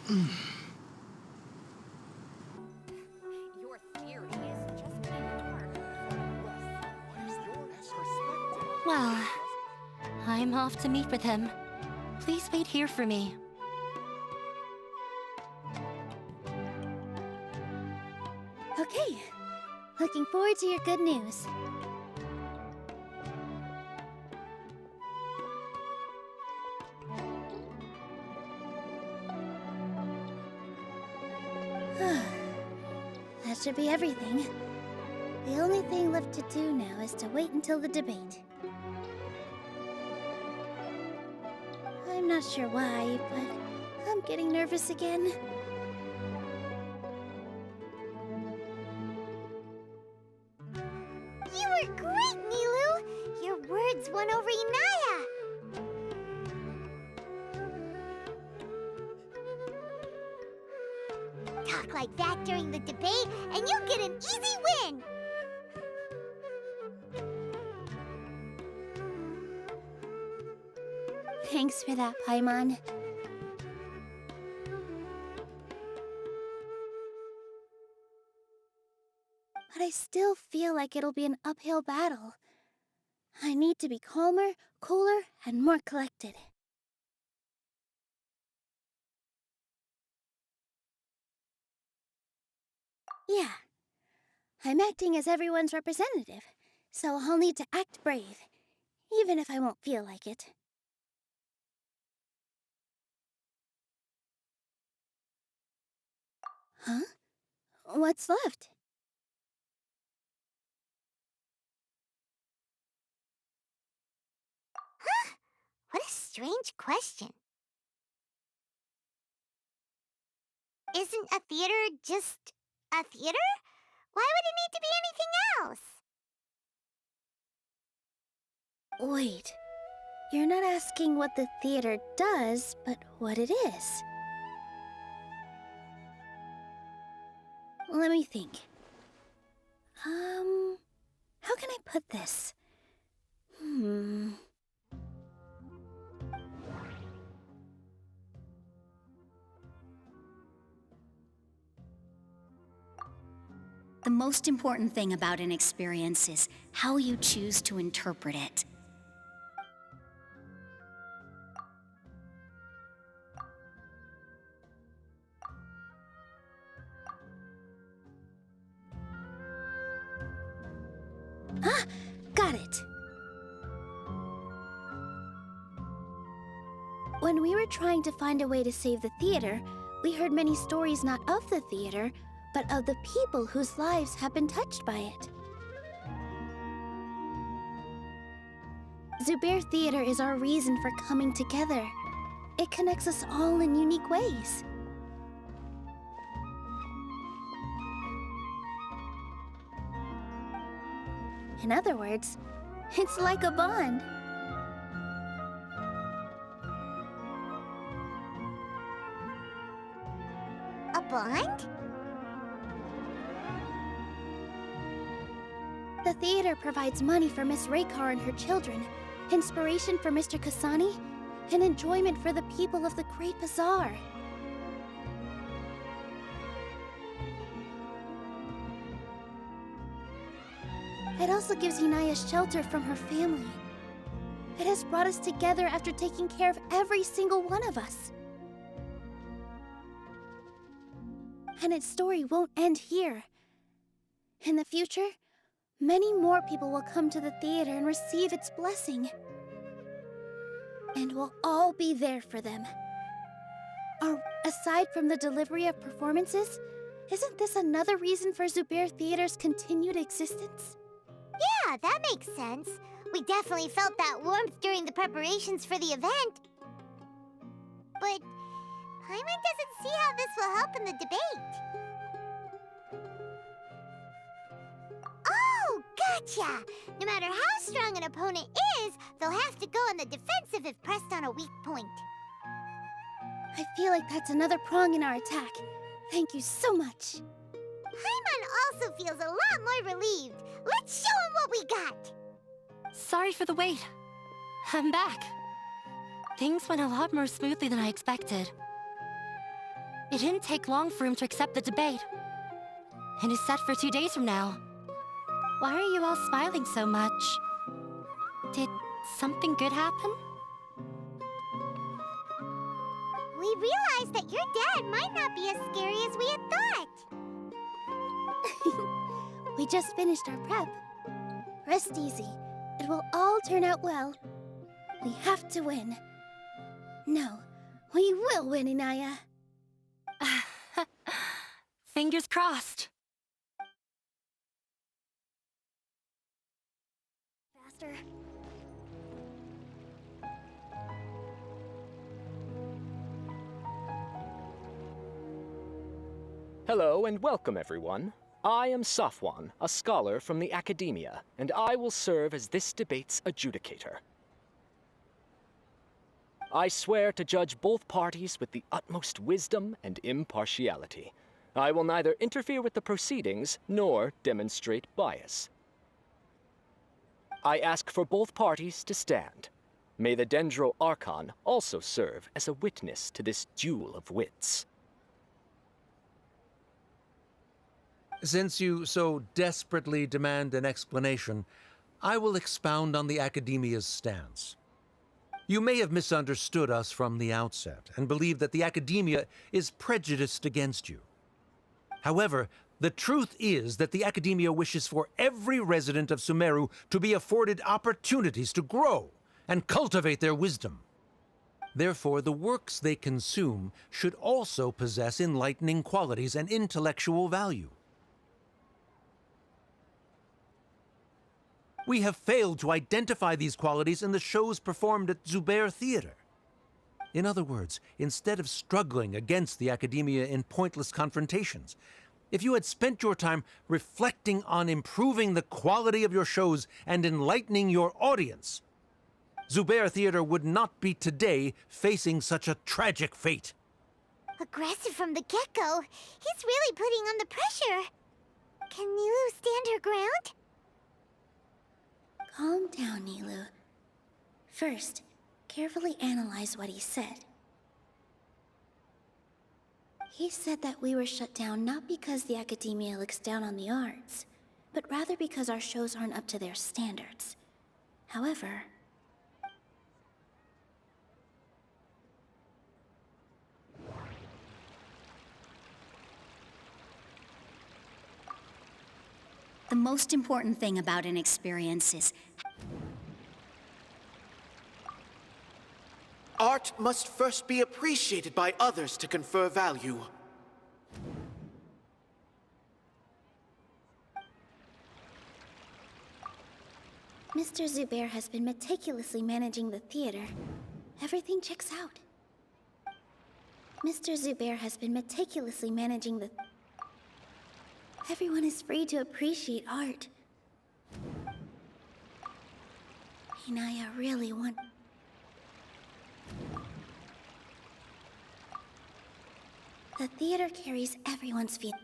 Your theory is just being hard. What is your perspective? Well, I'm off to meet with him. Please wait here for me. Okay. Looking forward to your good news. That should be everything. The only thing left to do now is to wait until the debate. I'm not sure why, but I'm getting nervous again. You were great, Nilu! Your words won over Inaya! Talk like that during the debate, and you'll get an easy win! Thanks for that, Paimon. But I still feel like it'll be an uphill battle. I need to be calmer, cooler, and more collected. Yeah. I'm acting as everyone's representative, so I'll need to act brave, even if I won't feel like it. Huh? What's left? Huh? What a strange question. Isn't a theater just a theater? Why would it need to be anything else? Wait, you're not asking what the theater does, but what it is. Let me think. How can I put this? The most important thing about an experience is how you choose to interpret it. Ah, got it. When we were trying to find a way to save the theater, we heard many stories not of the theater, but of the people whose lives have been touched by it. Zubair Theater is our reason for coming together. It connects us all in unique ways. In other words, it's like a bond. A bond? The theater provides money for Miss Raykar and her children, inspiration for Mr. Kasani, and enjoyment for the people of the Great Bazaar. It also gives Inaya shelter from her family. It has brought us together after taking care of every single one of us. And its story won't end here. In the future, many more people will come to the theater and receive its blessing. And we'll all be there for them. Or, aside from the delivery of performances, isn't this another reason for Zubair Theater's continued existence? Yeah, that makes sense. We definitely felt that warmth during the preparations for the event. But Paimon doesn't see how this will help in the debate. Oh, gotcha! No matter how strong an opponent is, they'll have to go on the defensive if pressed on a weak point. I feel like that's another prong in our attack. Thank you so much. Paimon also feels a lot more relieved. Let's show him what we got! Sorry for the wait. I'm back. Things went a lot more smoothly than I expected. It didn't take long for him to accept the debate. And it's set for 2 days from now. Why are you all smiling so much? Did something good happen? We realized that your dad might not be as scary as we had thought. We just finished our prep. Rest easy. It will all turn out well. We have to win. No, we will win, Inaya. Fingers crossed. Faster. Hello and welcome, everyone. I am Safwan, a scholar from the academia, and I will serve as this debate's adjudicator. I swear to judge both parties with the utmost wisdom and impartiality. I will neither interfere with the proceedings nor demonstrate bias. I ask for both parties to stand. May the Dendro Archon also serve as a witness to this duel of wits. Since you so desperately demand an explanation, I will expound on the Academia's stance. You may have misunderstood us from the outset and believe that the Academia is prejudiced against you. However, the truth is that the Academia wishes for every resident of Sumeru to be afforded opportunities to grow and cultivate their wisdom. Therefore, the works they consume should also possess enlightening qualities and intellectual value. We have failed to identify these qualities in the shows performed at Jour Theater. In other words, instead of struggling against the Academia in pointless confrontations, if you had spent your time reflecting on improving the quality of your shows and enlightening your audience, Jour Theater would not be today facing such a tragic fate. Aggressive from the get-go. He's really putting on the pressure. Can Nilu stand her ground? Calm down, Nilu. First, carefully analyze what he said. He said that we were shut down not because the Academia looks down on the arts, but rather because our shows aren't up to their standards. However, The most important thing about an experience is art must first be appreciated by others to confer value. Mr. Zubair has been meticulously managing the theater. Everything checks out. Mr. Zubair has been meticulously managing the... Everyone is free to appreciate art. Inaya really wants... The theater carries everyone's feet.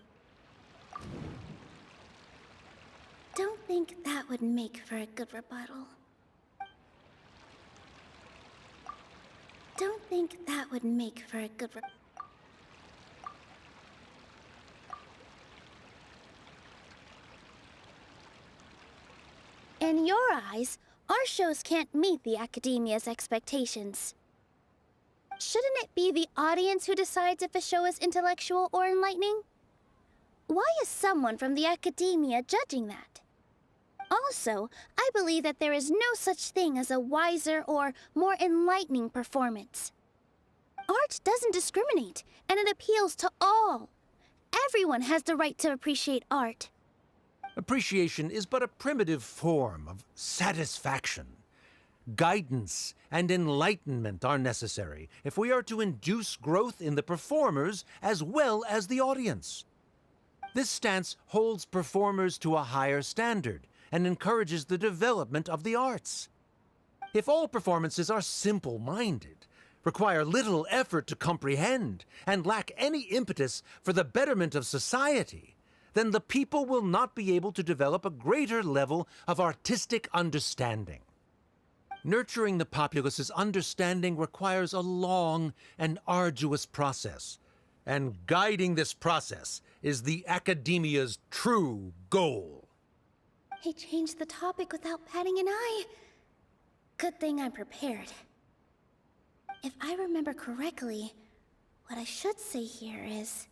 Don't think that would make for a good rebuttal. Don't think that would make for a good rebuttal. In your eyes, our shows can't meet the Academia's expectations. Shouldn't it be the audience who decides if a show is intellectual or enlightening? Why is someone from the Academia judging that? Also, I believe that there is no such thing as a wiser or more enlightening performance. Art doesn't discriminate, and it appeals to all. Everyone has the right to appreciate art. Appreciation is but a primitive form of satisfaction. Guidance and enlightenment are necessary if we are to induce growth in the performers as well as the audience. This stance holds performers to a higher standard and encourages the development of the arts. If all performances are simple-minded, require little effort to comprehend, and lack any impetus for the betterment of society, then the people will not be able to develop a greater level of artistic understanding. Nurturing the populace's understanding requires a long and arduous process, And guiding this process is the Academia's true goal. He changed the topic without batting an eye. Good thing I'm prepared. If I remember correctly, what I should say here is...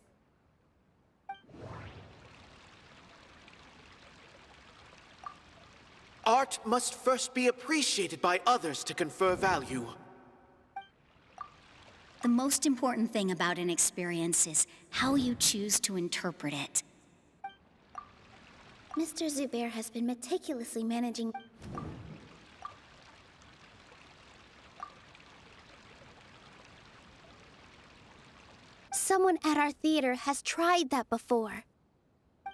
Art must first be appreciated by others to confer value. The most important thing about an experience is how you choose to interpret it. Mr. Zubair has been meticulously managing... Someone at our theater has tried that before.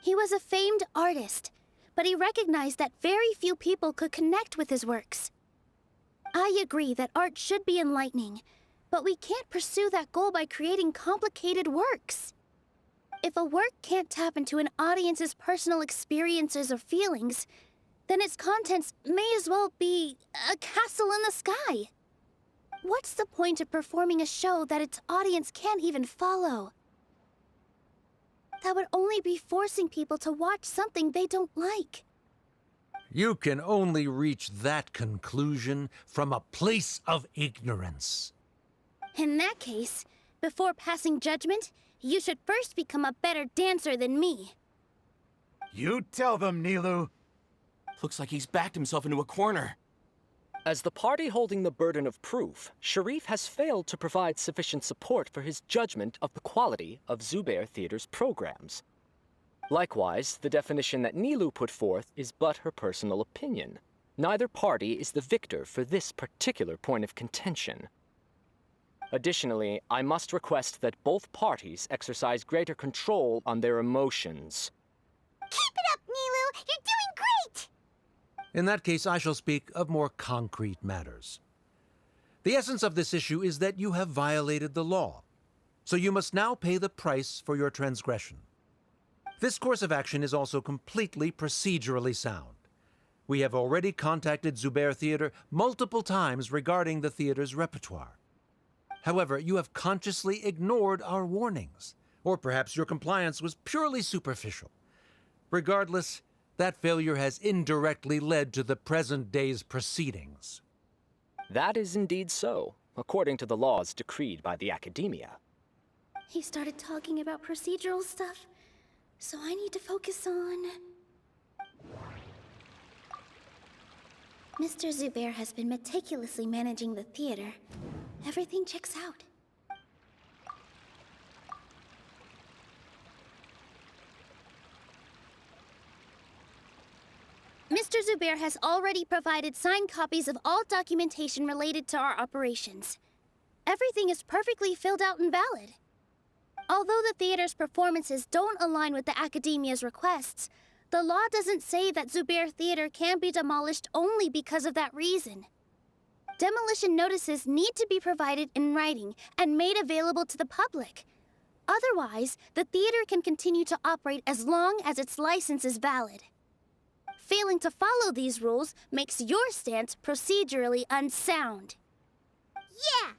He was a famed artist, but he recognized that very few people could connect with his works. I agree that art should be enlightening, but we can't pursue that goal by creating complicated works. If a work can't tap into an audience's personal experiences or feelings, then its contents may as well be a castle in the sky. What's the point of performing a show that its audience can't even follow? That would only be forcing people to watch something they don't like. You can only reach that conclusion from a place of ignorance. In that case, before passing judgment, you should first become a better dancer than me. You tell them, Nilu. Looks like he's backed himself into a corner. As the party holding the burden of proof, Sharif has failed to provide sufficient support for his judgment of the quality of Zubair Theater's programs. Likewise, the definition that Nilu put forth is but her personal opinion. Neither party is the victor for this particular point of contention. Additionally, I must request that both parties exercise greater control on their emotions. Keep it up, Nilu! You're doing great! In that case, I shall speak of more concrete matters. The essence of this issue is that you have violated the law, so you must now pay the price for your transgression. This course of action is also completely procedurally sound. We have already contacted Zubair Theater multiple times regarding the theater's repertoire. However, you have consciously ignored our warnings, or perhaps your compliance was purely superficial. Regardless, that failure has indirectly led to the present day's proceedings. That is indeed so, according to the laws decreed by the Academia. He started talking about procedural stuff, so I need to focus on... Mr. Zubair has been meticulously managing the theater. Everything checks out. Mr. Zubair has already provided signed copies of all documentation related to our operations. Everything is perfectly filled out and valid. Although the theater's performances don't align with the Academia's requests, the law doesn't say that Zubair Theater can be demolished only because of that reason. Demolition notices need to be provided in writing and made available to the public. Otherwise, the theater can continue to operate as long as its license is valid. Failing to follow these rules makes your stance procedurally unsound. Yeah!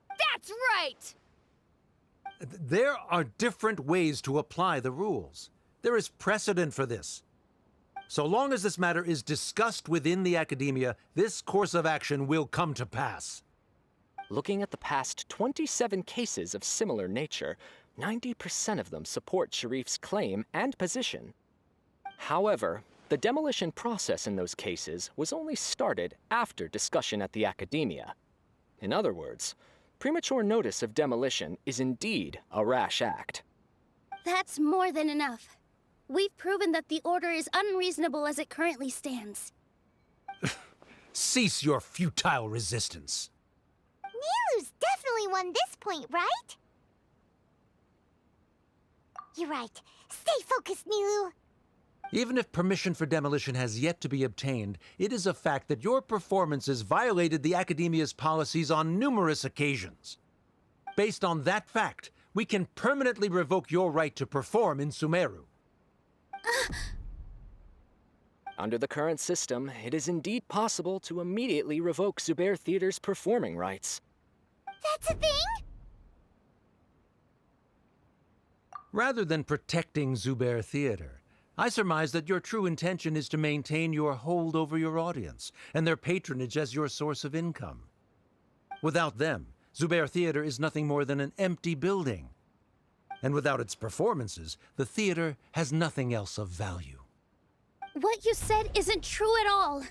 That's right! There are different ways to apply the rules. There is precedent for this. So long as this matter is discussed within the Academia, this course of action will come to pass. Looking at the past 27 cases of similar nature, 90% of them support Sharif's claim and position. However, the demolition process in those cases was only started after discussion at the Academia. In other words, premature notice of demolition is indeed a rash act. That's more than enough. We've proven that the order is unreasonable as it currently stands. Cease your futile resistance. Nilu's definitely won this point, right? You're right. Stay focused, Nilu. Even if permission for demolition has yet to be obtained, it is a fact that your performances violated the Academia's policies on numerous occasions. Based on that fact, we can permanently revoke your right to perform in SUMERU. Under the current system, it is indeed possible to immediately revoke Zubair Theater's performing rights. That's a thing? Rather than protecting Zubair Theater, I surmise that your true intention is to maintain your hold over your audience and their patronage as your source of income. Without them, Zubair Theater is nothing more than an empty building. And without its performances, the theater has nothing else of value. What you said isn't true at all.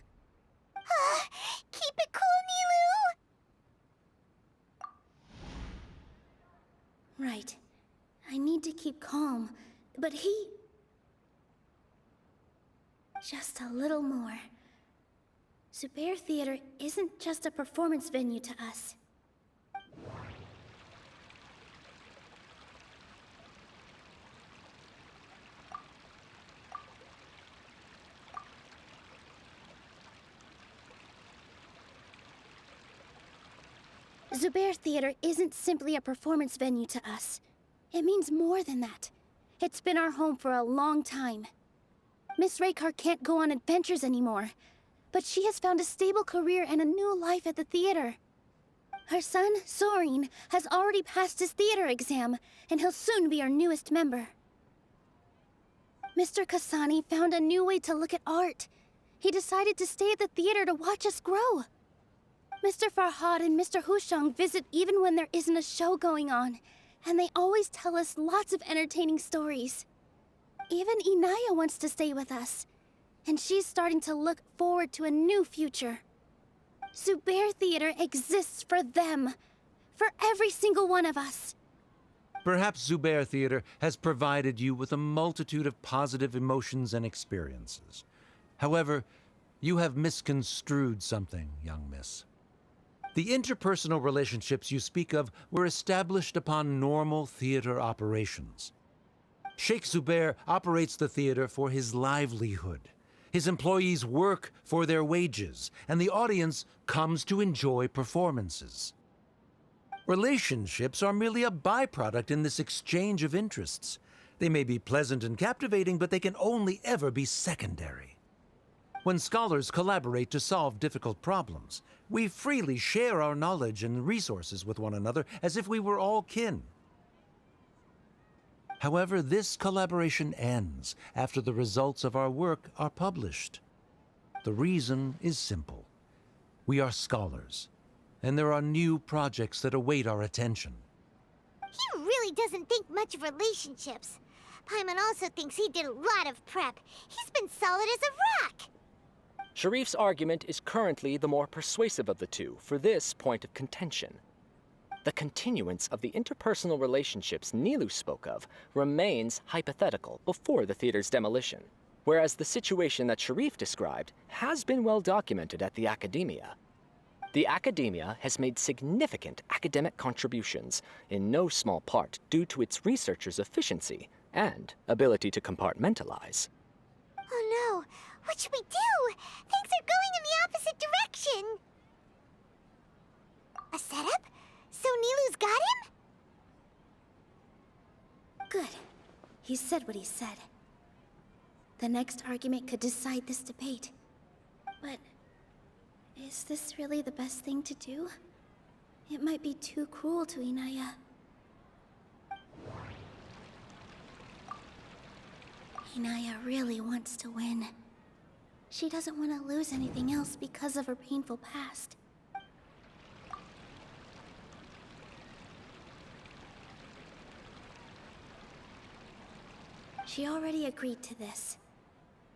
Keep it cool, Nilu! Right. I need to keep calm, but he... Just a little more. Zubair Theater isn't just a performance venue to us. Zubair Theater isn't simply a performance venue to us. It means more than that. It's been our home for a long time. Miss Raykar can't go on adventures anymore, but she has found a stable career and a new life at the theater. Her son, Soren, has already passed his theater exam, and he'll soon be our newest member. Mr. Kasani found a new way to look at art. He decided to stay at the theater to watch us grow. Mr. Farhad and Mr. Hushang visit even when there isn't a show going on, and they always tell us lots of entertaining stories. Even Inaya wants to stay with us, and she's starting to look forward to a new future. Zubair Theater exists for them, for every single one of us. Perhaps Zubair Theater has provided you with a multitude of positive emotions and experiences. However, you have misconstrued something, young miss. The interpersonal relationships you speak of were established upon normal theater operations. Sheikh Zubair operates the theater for his livelihood. His employees work for their wages, and the audience comes to enjoy performances. Relationships are merely a byproduct in this exchange of interests. They may be pleasant and captivating, but they can only ever be secondary. When scholars collaborate to solve difficult problems, we freely share our knowledge and resources with one another as if we were all kin. However, this collaboration ends after the results of our work are published. The reason is simple. We are scholars, and there are new projects that await our attention. He really doesn't think much of relationships. Paimon also thinks he did a lot of prep. He's been solid as a rock. Sharif's argument is currently the more persuasive of the two for this point of contention. The continuance of the interpersonal relationships Nilu spoke of remains hypothetical before the theater's demolition, whereas the situation that Sharif described has been well documented at the academia. The academia has made significant academic contributions, in no small part due to its researchers' efficiency and ability to compartmentalize. Oh no! What should we do? Things are going in the opposite direction! A setup? So Nilu's got him? Good. He said what he said. The next argument could decide this debate. But is this really the best thing to do? It might be too cruel to Inaya. Inaya really wants to win. She doesn't want to lose anything else because of her painful past. She already agreed to this.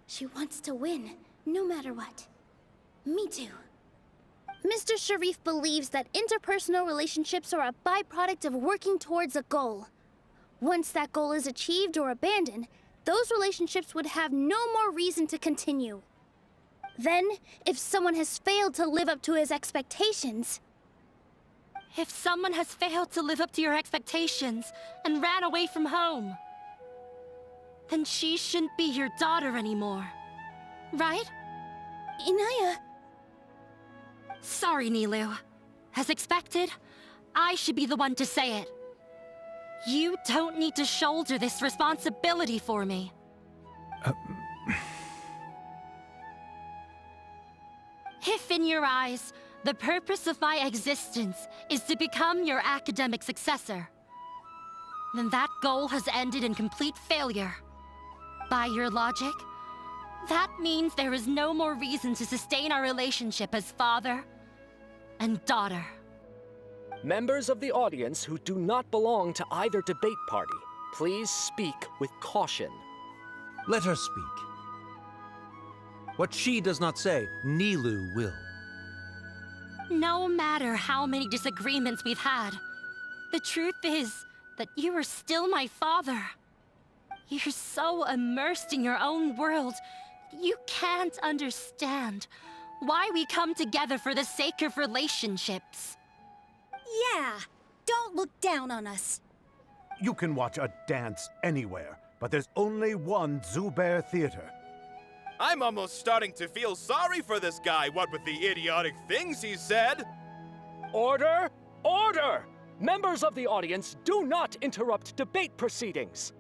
She wants to win, no matter what. Me too. Mr. Sharif believes that interpersonal relationships are a byproduct of working towards a goal. Once that goal is achieved or abandoned, those relationships would have no more reason to continue. Then, if someone has failed to live up to his expectations... If someone has failed to live up to your expectations and ran away from home, then she shouldn't be your daughter anymore. Right? Inaya... Sorry, Nilu. As expected, I should be the one to say it. You don't need to shoulder this responsibility for me. If in your eyes, the purpose of my existence is to become your academic successor, then that goal has ended in complete failure. By your logic, that means there is no more reason to sustain our relationship as father and daughter. Members of the audience who do not belong to either debate party, please speak with caution. Let her speak. What she does not say, Nilou will. No matter how many disagreements we've had, the truth is that you are still my father. You're so immersed in your own world, you can't understand why we come together for the sake of relationships. Yeah, don't look down on us. You can watch a dance anywhere, but there's only one Zubair Theater. I'm almost starting to feel sorry for this guy, what with the idiotic things he said. Order! Order! Members of the audience, do not interrupt debate proceedings.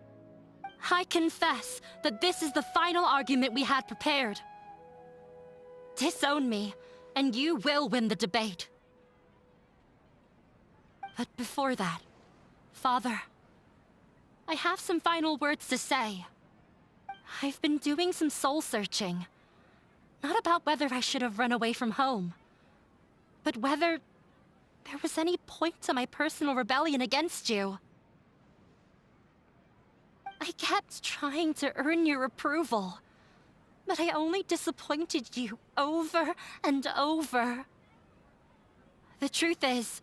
I confess that this is the final argument we had prepared. Disown me, and you will win the debate. But before that, Father, I have some final words to say. I've been doing some soul-searching. Not about whether I should have run away from home, but whether there was any point to my personal rebellion against you. I kept trying to earn your approval, but I only disappointed you over and over. The truth is,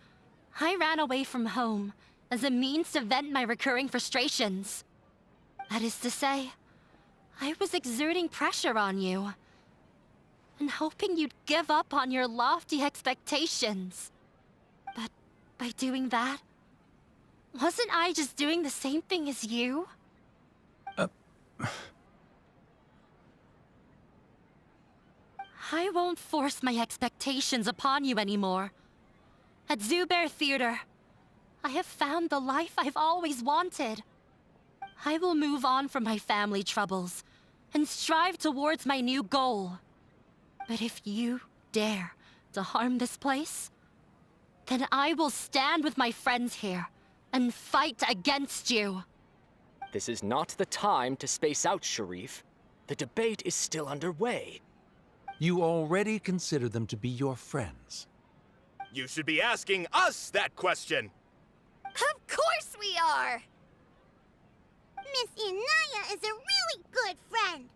I ran away from home as a means to vent my recurring frustrations. That is to say, I was exerting pressure on you, and hoping you'd give up on your lofty expectations. But by doing that, wasn't I just doing the same thing as you? I won't force my expectations upon you anymore. At Zubair Theater, I have found the life I've always wanted. I will move on from my family troubles and strive towards my new goal. But if you dare to harm this place, then I will stand with my friends here and fight against you. This is not the time to space out, Sharif. The debate is still underway. You already consider them to be your friends. You should be asking us that question. Of course we are! Miss Inaya is a really good friend.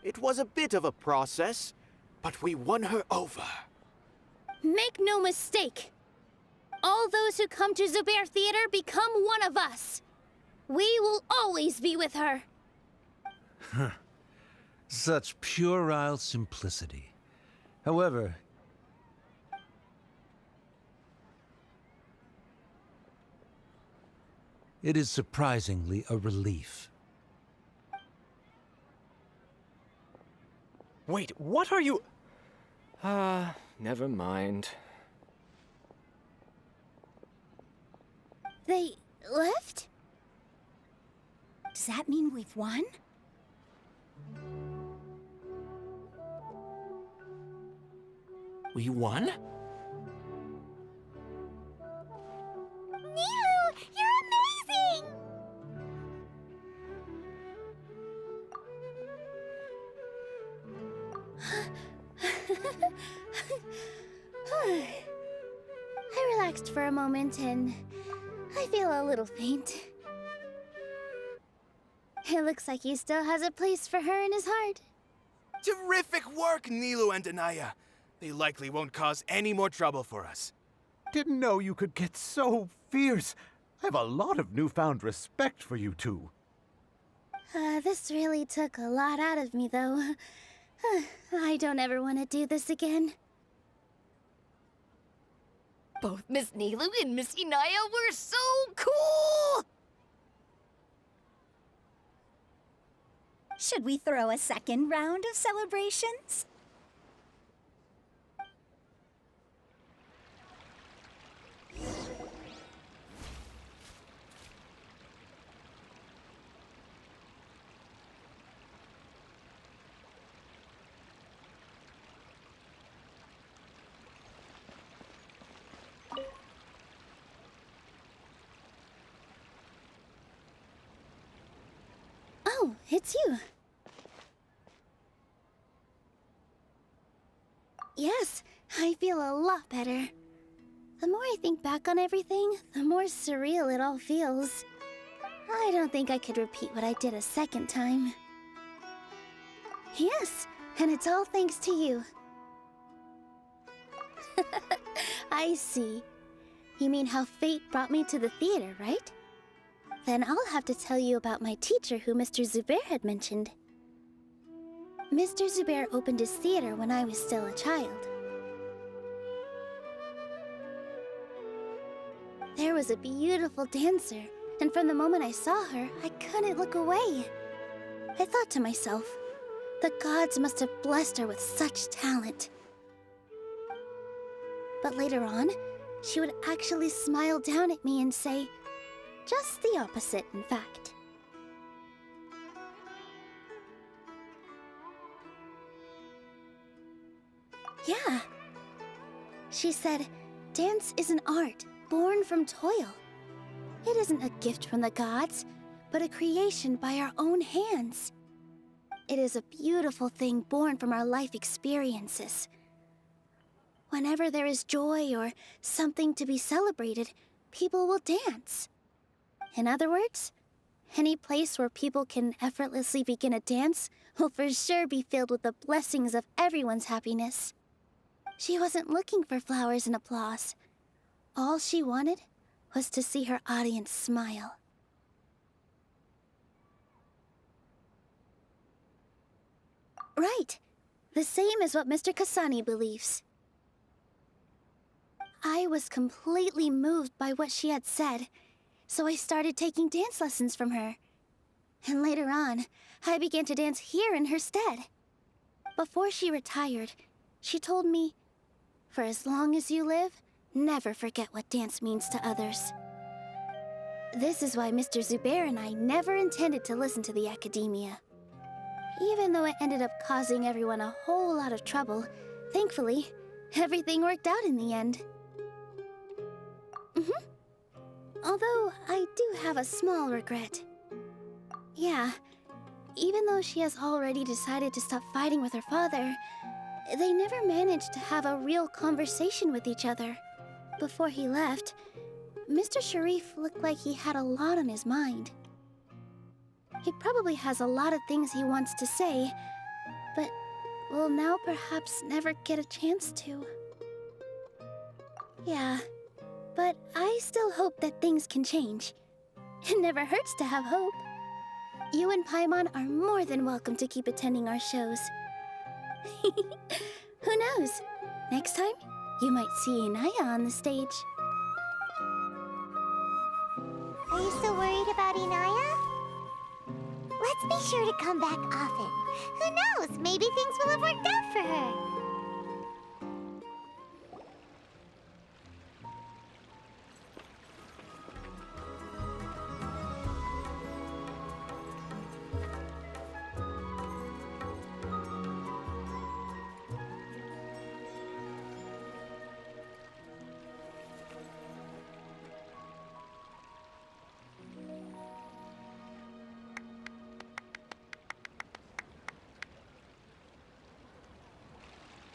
It was a bit of a process, but we won her over. Make no mistake. All those who come to Zubair Theater become one of us. We will always be with her. Such puerile simplicity. However, it is surprisingly a relief. Wait, what are you... never mind. They left? Does that mean we've won? We won? Nilu, you're amazing! I relaxed for a moment and I feel a little faint. It looks like he still has a place for her in his heart. Terrific work, Nilou and Anaya. They likely won't cause any more trouble for us. Didn't know you could get so fierce. I have a lot of newfound respect for you two. This really took a lot out of me, though. I don't ever want to do this again. Both Miss Nilou and Miss Inaya were so cool! Should we throw a second round of celebrations? it's you. Yes, I feel a lot better. The more I think back on everything, the more surreal it all feels. I don't think I could repeat what I did a second time. Yes, and it's all thanks to you. I see. You mean how fate brought me to the theater, right? Then I'll have to tell you about my teacher who Mr. Zubair had mentioned. Mr. Zubair opened his theater when I was still a child. There was a beautiful dancer, and from the moment I saw her, I couldn't look away. I thought to myself, the gods must have blessed her with such talent. But later on, she would actually smile down at me and say, just the opposite, in fact. Yeah. She said, dance is an art born from toil. It isn't a gift from the gods, but a creation by our own hands. It is a beautiful thing born from our life experiences. Whenever there is joy or something to be celebrated, people will dance. In other words, any place where people can effortlessly begin a dance will for sure be filled with the blessings of everyone's happiness. She wasn't looking for flowers and applause. All she wanted was to see her audience smile. Right. The same as what Mr. Kasani believes. I was completely moved by what she had said, so I started taking dance lessons from her. And later on, I began to dance here in her stead. Before she retired, she told me, for as long as you live, never forget what dance means to others. This is why Mr. Zubair and I never intended to listen to the academia. Even though it ended up causing everyone a whole lot of trouble, thankfully, everything worked out in the end. Although, I do have a small regret. Yeah, even though she has already decided to stop fighting with her father, they never managed to have a real conversation with each other. Before he left, Mr. Sharif looked like he had a lot on his mind. He probably has a lot of things he wants to say, but will now perhaps never get a chance to. Yeah, but I still hope that things can change. It never hurts to have hope. You and Paimon are more than welcome to keep attending our shows. Who knows? Next time, you might see Inaya on the stage. Are you still worried about Inaya? Let's be sure to come back often. Who knows? Maybe things will have worked out for her.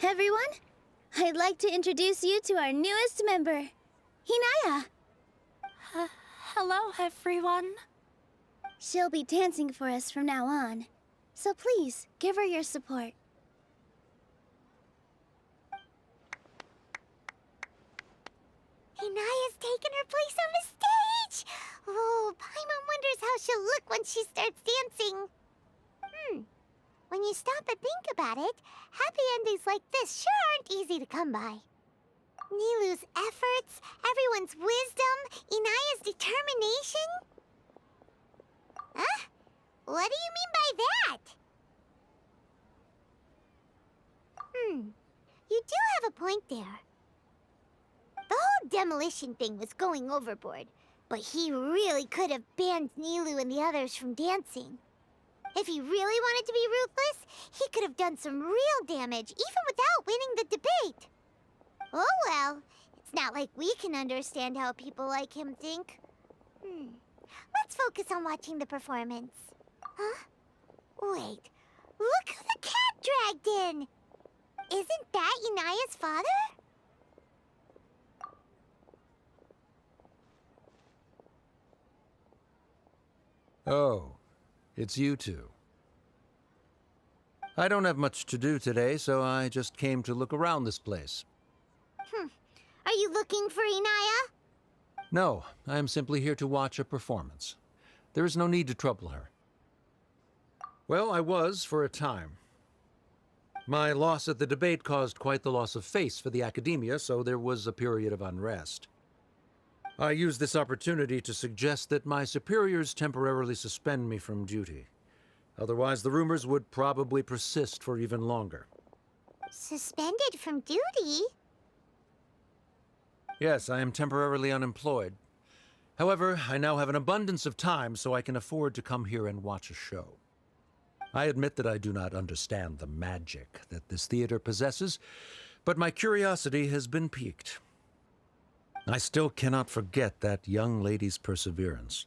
Everyone, I'd like to introduce you to our newest member, Inaya. Hello, everyone. She'll be dancing for us from now on, so please give her your support. Inaya's taken her place on the stage! Oh, Paimon wonders how she'll look when she starts dancing. When you stop and think about it, happy endings like this sure aren't easy to come by. Nilou's efforts, everyone's wisdom, Inaya's determination? Huh? What do you mean by that? You do have a point there. The whole demolition thing was going overboard, but he really could have banned Nilou and the others from dancing. If he really wanted to be ruthless, he could have done some real damage, even without winning the debate. Oh well, it's not like we can understand how people like him think. Let's focus on watching the performance. Huh? Wait, look who the cat dragged in! Isn't that Inaya's father? Oh, it's you two. I don't have much to do today, so I just came to look around this place. Are you looking for Inaya? No, I am simply here to watch a performance. There is no need to trouble her. Well, I was for a time. My loss at the debate caused quite the loss of face for the academia, so there was a period of unrest. I used this opportunity to suggest that my superiors temporarily suspend me from duty. Otherwise, the rumors would probably persist for even longer. Suspended from duty? Yes, I am temporarily unemployed. However, I now have an abundance of time, so I can afford to come here and watch a show. I admit that I do not understand the magic that this theater possesses, but my curiosity has been piqued. I still cannot forget that young lady's perseverance.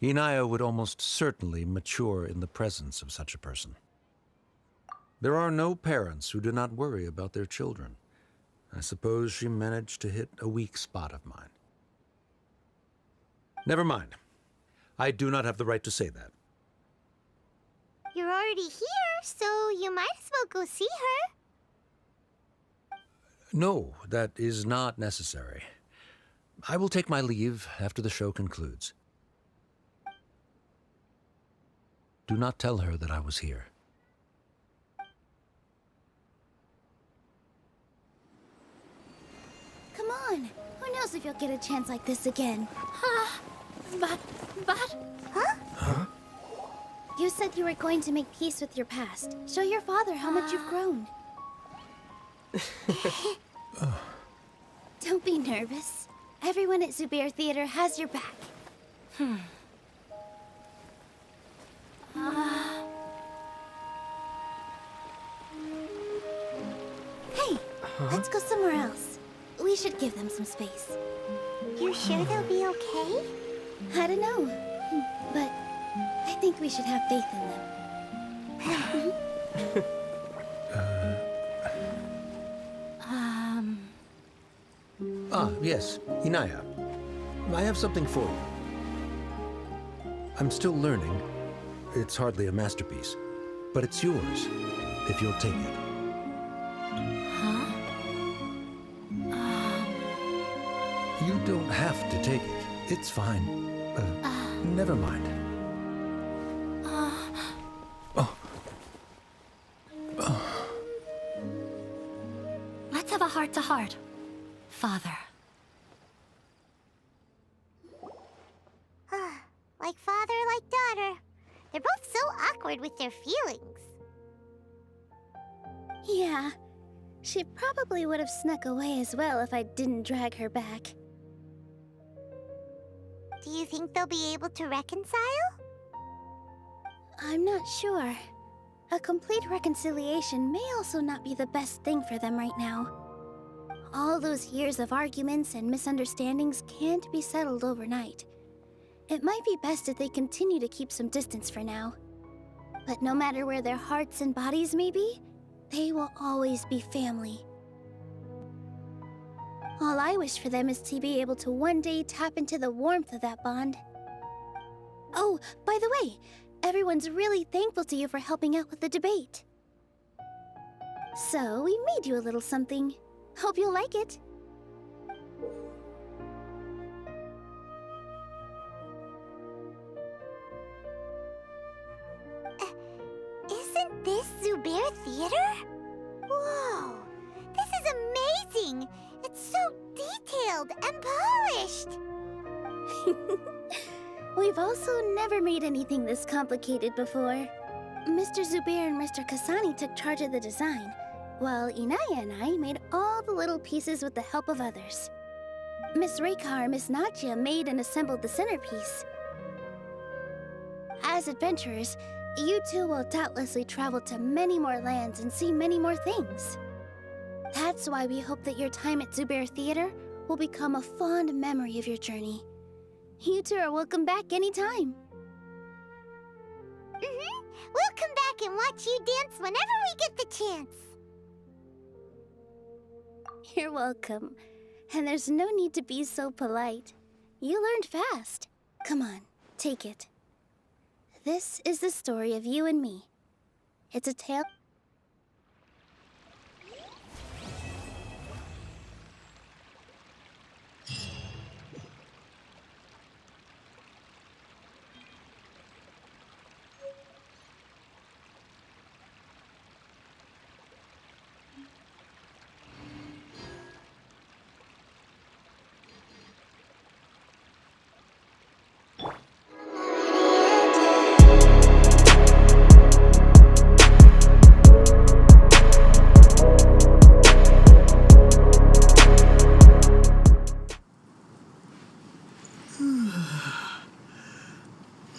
Inaya would almost certainly mature in the presence of such a person. There are no parents who do not worry about their children. I suppose she managed to hit a weak spot of mine. Never mind. I do not have the right to say that. You're already here, so you might as well go see her. No, that is not necessary. I will take my leave after the show concludes. Do not tell her that I was here. Come on. Who knows if you'll get a chance like this again? But... Huh? You said you were going to make peace with your past. Show your father how much you've grown. Don't be nervous. Everyone at Zubair Theater has your back. Hey, let's go somewhere else. We should give them some space. You sure they'll be okay? I don't know, but I think we should have faith in them. Yes, Inaya. I have something for you. I'm still learning. It's hardly a masterpiece, but it's yours, if you'll take it. You don't have to take it. It's fine. Never mind. Let's have a heart-to-heart, Father. Like father, like daughter. They're both so awkward with their feelings. Yeah, she probably would have snuck away as well if I didn't drag her back. Do you think they'll be able to reconcile? I'm not sure. A complete reconciliation may also not be the best thing for them right now. All those years of arguments and misunderstandings can't be settled overnight. It might be best if they continue to keep some distance for now. But no matter where their hearts and bodies may be, they will always be family. All I wish for them is to be able to one day tap into the warmth of that bond. Oh, by the way, everyone's really thankful to you for helping out with the debate. So, we made you a little something. Hope you'll like it. Isn't this Zubair Theater? Whoa! This is amazing! It's so detailed and polished! We've also never made anything this complicated before. Mr. Zubair and Mr. Kasani took charge of the design, while Inaya and I made all the little pieces with the help of others. Miss Reika or Miss Nadia made and assembled the centerpiece. As adventurers, you two will doubtlessly travel to many more lands and see many more things. That's why we hope that your time at Zubair Theater will become a fond memory of your journey. You two are welcome back anytime. We'll and watch you dance whenever we get the chance. You're welcome. And there's no need to be so polite. You learned fast. Come on, take it. This is the story of you and me. It's a tale.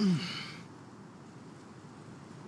Mm.